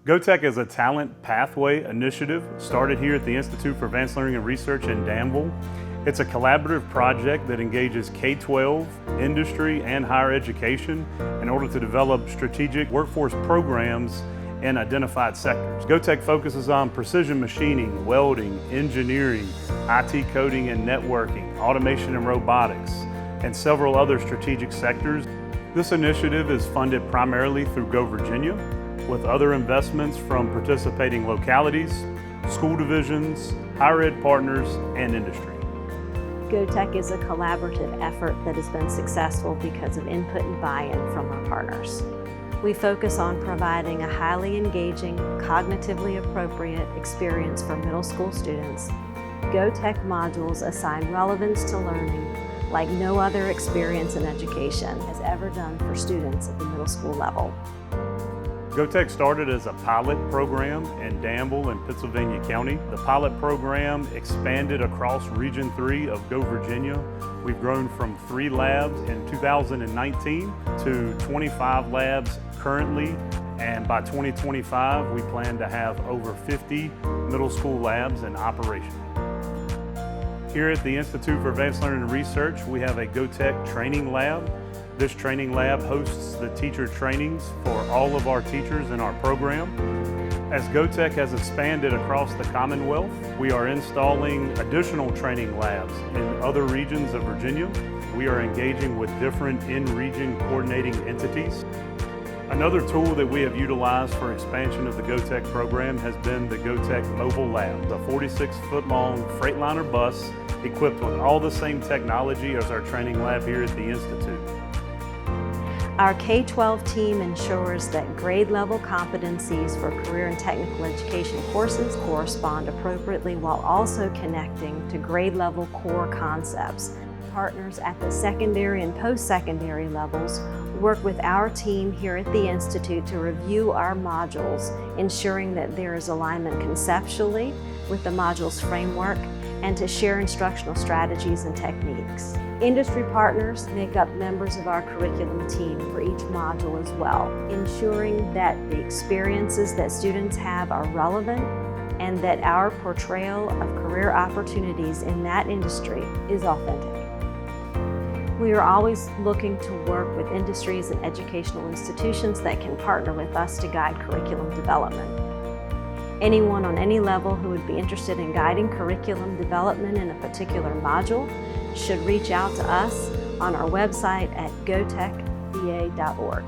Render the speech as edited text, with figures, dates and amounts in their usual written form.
GoTech is a talent pathway initiative started here at the Institute for Advanced Learning and Research in Danville. It's a collaborative project that engages K-12, industry, and higher education in order to develop strategic workforce programs in identified sectors. GoTech focuses on precision machining, welding, engineering, IT coding and networking, automation and robotics, and several other strategic sectors. This initiative is funded primarily through Go Virginia, with other investments from participating localities, school divisions, higher ed partners, and industry. GoTech is a collaborative effort that has been successful because of input and buy-in from our partners. We focus on providing a highly engaging, cognitively appropriate experience for middle school students. GoTech modules assign relevance to learning like no other experience in education has ever done for students at the middle school level. GoTech started as a pilot program in Danville and Pittsylvania County. The pilot program expanded across Region 3 of Go Virginia. We've grown from 3 labs in 2019 to 25 labs currently, and by 2025 we plan to have over 50 middle school labs in operation. Here at the Institute for Advanced Learning and Research, we have a GoTech training lab. This training lab hosts the teacher trainings for all of our teachers in our program. As GoTech has expanded across the Commonwealth, we are installing additional training labs in other regions of Virginia. We are engaging with different in-region coordinating entities. Another tool that we have utilized for expansion of the GoTech program has been the GoTech Mobile Lab, a 46-foot-long Freightliner bus equipped with all the same technology as our training lab here at the Institute. Our K-12 team ensures that grade-level competencies for career and technical education courses correspond appropriately while also connecting to grade-level core concepts. Partners at the secondary and post-secondary levels work with our team here at the Institute to review our modules, ensuring that there is alignment conceptually with the module's framework and to share instructional strategies and techniques. Industry partners make up members of our curriculum team for each module as well, ensuring that the experiences that students have are relevant and that our portrayal of career opportunities in that industry is authentic. We are always looking to work with industries and educational institutions that can partner with us to guide curriculum development. Anyone on any level who would be interested in guiding curriculum development in a particular module should reach out to us on our website at gotechva.org.